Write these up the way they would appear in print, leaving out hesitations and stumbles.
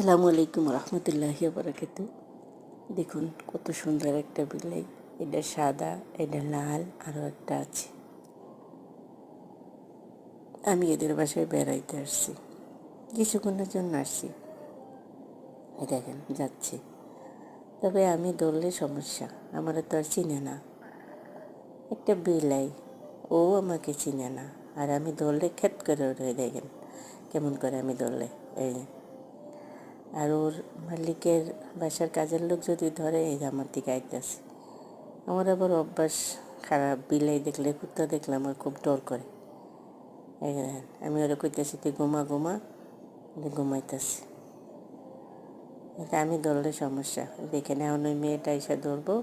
আসসালামু আলাইকুম রহমতুল্লাহি বারাকাতু। দেখুন কত সুন্দর একটা বিলাই। এটা সাদা, এটা লাল, আরও একটা আছে। আমি এদের বাসায় বেড়াইতে আসছি, কিছুক্ষণের জন্য আসছি। দেখেন যাচ্ছে, তবে আমি ধরলে সমস্যা, আমার তো আর চিনে না। একটা বিলাই, ও আমাকে চিনে না, আর আমি ধরলে খেত করে ওঠে। দেখেন কেমন করে আমি ধরলে, এই আর ওর মালিকের বাসার কাজের লোক যদি ধরে, এই যে আমার দিকে আইতেছে। আমার আবার অভ্যাস খারাপ, বিলাই দেখলে, কুত্তা দেখলে আমার খুব ডর করে। এই দেখেন আমি ওরা কইতেছি তুই ঘুমা ঘুমা, ঘুমাইতেছি। এটা আমি ধরলে সমস্যা। দেখে এখন ওই মেয়েটা এসে ধরবো,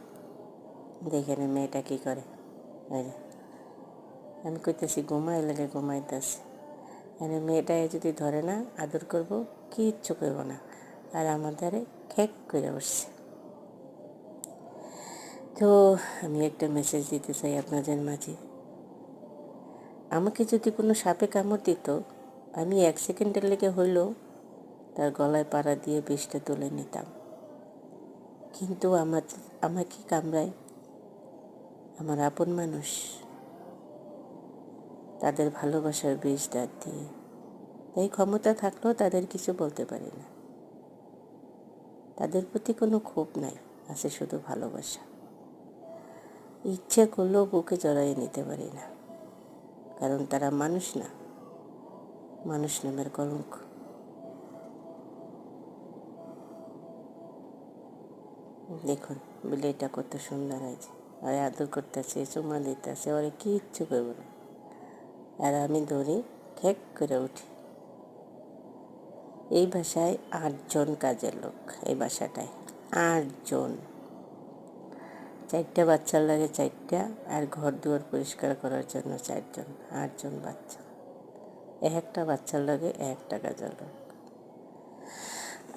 দেখে মেয়েটা কী করে। এই যে আমি কইতেছি ঘুমাই, লাগে ঘুমাইতেছি। মানে মেয়েটা যদি ধরে না, আদর করবো, কিচ্ছু করবো না, আর আমার দ্বারে খেক করে বসছে। তো আমি একটা মেসেজ দিতে চাই আপনাদের মাঝে। আমাকে যদি কোনো সাপে কামড় দিত, আমি 1 সেকেন্ডের লেগে হইলেও তার গলায় পাড়া দিয়ে বিষটা তুলে নিতাম। কিন্তু আমাকে কামড়ায় আমার আপন মানুষ, তাদের ভালোবাসার বিষ দাঁত দিয়ে। তাই ক্ষমতা থাকলেও তাদের কিছু বলতে পারি না। তাদের প্রতি কোনো ক্ষোভ নাই, আছে শুধু ভালোবাসা। ইচ্ছে করলেও বুকে জড়াইয়ে নিতে পারি না, কারণ তারা মানুষ না, মানুষ নামের কলঙ্ক। দেখুন বিলেইটা কত সুন্দর হয়েছে, ওরে আদর করতেছে, চুমা দিতেছে, ওরে কিচ্ছু করবো না, আর আমি ধরি খেক করে উঠি। এই বাসায় 8 জন কাজের লোক, এই বাসাটায় 8 জন। 4টা বাচ্চার লাগে 4টা, আর ঘর দুয়ার পরিষ্কার করার জন্য 4 জন। 8 জন বাচ্চা, একটা বাচ্চার লাগে একটা কাজের লোক।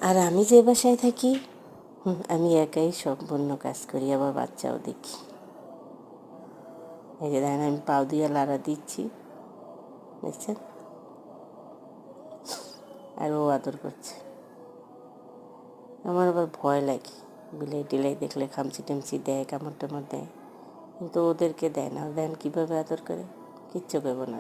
আর আমি যে বাসায় থাকি, আমি একাই সম্পূর্ণ কাজ করি, আবার বাচ্চাও দেখি। এই যে দেখেন আমি পাও দিয়ে লাড়া দিচ্ছি, দেখছেন, আর ও আদর করছে। আমার আবার ভয় লাগে, বিলাই টিলাই দেখলে খামচি টামচি দেয়, কামড় টামড় দেয়, কিন্তু ওদেরকে দেয় না। দেন কীভাবে আদর করে, কিচ্ছু করবো না।